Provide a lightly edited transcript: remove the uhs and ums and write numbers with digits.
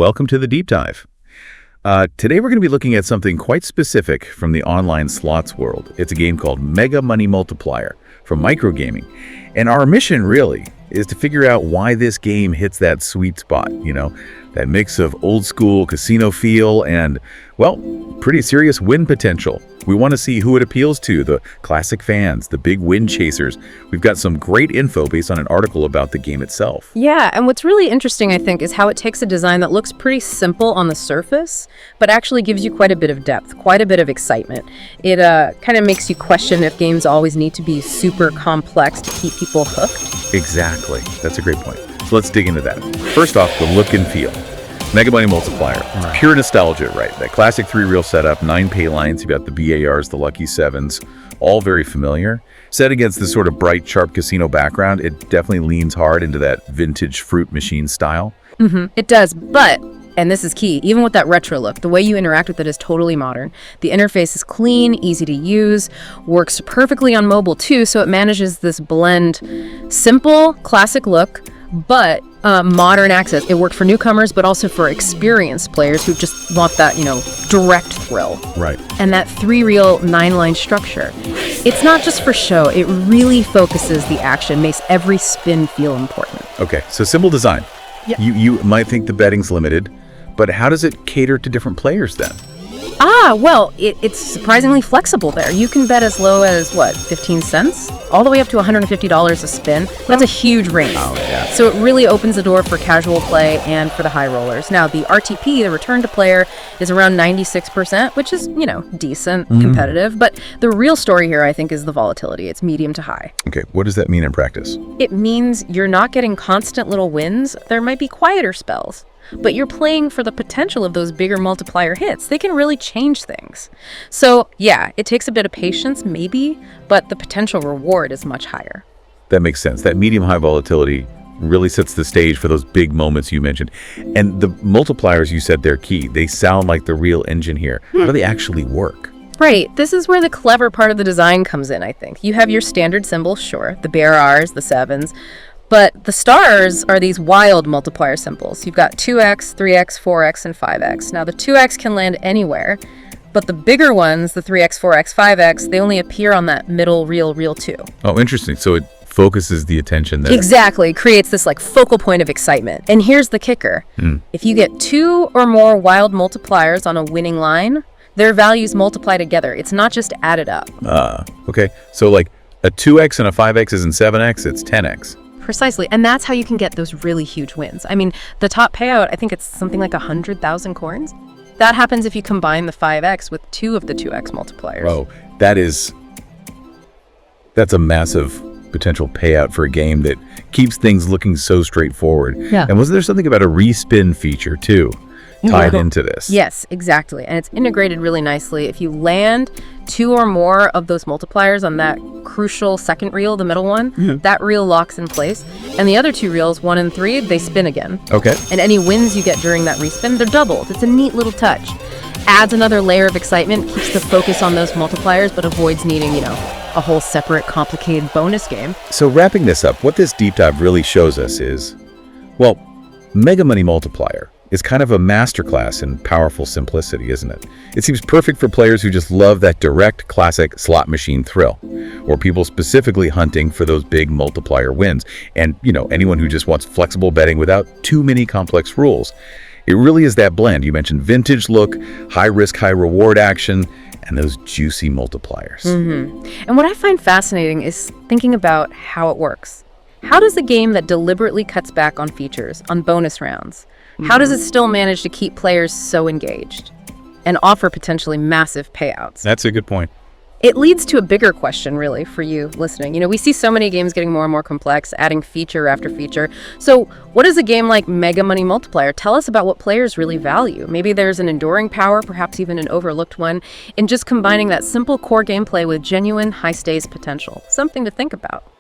welcome to the deep dive. Today we're going to be looking at something quite specific from the online slots world. It's a game called Mega Money Multiplier from Microgaming. And our mission really is to figure out why this game hits that sweet spot, that mix of old school casino feel and, well, pretty serious win potential. We want to see who it appeals to, the classic fans, the big win chasers. We've got some great info based on an article about the game itself. Yeah, and what's really interesting, I think, is how it takes a design that looks pretty simple on the surface, but actually gives you quite a bit of depth, quite a bit of excitement. It kind of makes you question if games always need to be super complex to keep people hooked. Exactly. That's a great point. So let's dig into that. First off, the look and feel. Mega Money Multiplier. It's pure nostalgia, right? That classic three-reel setup, 9 pay lines, you've got the BARs, the Lucky Sevens, all very familiar. Set against this sort of bright, sharp casino background, it definitely leans hard into that vintage fruit machine style. It does, but, and this is key, even with that retro look, the way you interact with it is totally modern. The interface is clean, easy to use, works perfectly on mobile too, so it manages this blend, simple, classic look, but modern access. It worked for newcomers, but also for experienced players who just want that, direct thrill. Right. And that three-reel, 9-line structure. It's not just for show. It really focuses the action, makes every spin feel important. Okay, so simple design. Yeah. You might think the betting's limited, but how does it cater to different players then? Well, it's surprisingly flexible there. You can bet as low as, 15 cents? All the way up to $150 a spin. That's a huge range. Oh, yeah. So it really opens the door for casual play and for the high rollers. Now, the RTP, the return to player, is around 96%, which is, decent, competitive. But the real story here, I think, is the volatility. It's medium to high. Okay, what does that mean in practice? It means you're not getting constant little wins. There might be quieter spells, but you're playing for the potential of those bigger multiplier hits. They can really change things. So yeah, it takes a bit of patience, maybe, but the potential reward is much higher. That makes sense. That medium-high volatility really sets the stage for those big moments you mentioned. And the multipliers, you said, they're key. They sound like the real engine here. How do they actually work? Right. This is where the clever part of the design comes in, I think. You have your standard symbols, sure, the BARs, the sevens, but the stars are these wild multiplier symbols. You've got 2x, 3x, 4x, and 5x. Now, the 2x can land anywhere, but the bigger ones, the 3x, 4x, 5x, they only appear on that middle reel 2. Oh, interesting. So it focuses the attention there. Exactly. Creates this focal point of excitement. And here's the kicker. If you get 2 or more wild multipliers on a winning line, their values multiply together. It's not just added up. Okay. So a 2x and a 5x isn't 7x, it's 10x. Precisely. And that's how you can get those really huge wins. I mean, the top payout, I think it's something like 100,000 coins. That happens if you combine the 5x with 2 of the 2x multipliers. Oh, that's a massive potential payout for a game that keeps things looking so straightforward. Yeah. And wasn't there something about a respin feature too tied into this? Yes, exactly. And it's integrated really nicely. If you land 2 or more of those multipliers on that crucial second reel, the middle one, that reel locks in place. And the other 2 reels, 1 and 3, they spin again. Okay. And any wins you get during that respin, they're doubled. It's a neat little touch. Adds another layer of excitement, keeps the focus on those multipliers, but avoids needing, a whole separate, complicated bonus game. So wrapping this up, what this deep dive really shows us is, Mega Money Multiplier is kind of a masterclass in powerful simplicity, isn't it? It seems perfect for players who just love that direct, classic slot machine thrill, or people specifically hunting for those big multiplier wins, and, anyone who just wants flexible betting without too many complex rules. It really is that blend. You mentioned vintage look, high risk, high reward action, and those juicy multipliers. And what I find fascinating is thinking about how it works. How does a game that deliberately cuts back on features, on bonus rounds, how does it still manage to keep players so engaged and offer potentially massive payouts? That's a good point. It leads to a bigger question, really, for you listening. We see so many games getting more and more complex, adding feature after feature. So what does a game like Mega Money Multiplier tell us about what players really value? Maybe there's an enduring power, perhaps even an overlooked one, in just combining that simple core gameplay with genuine high-stakes potential. Something to think about.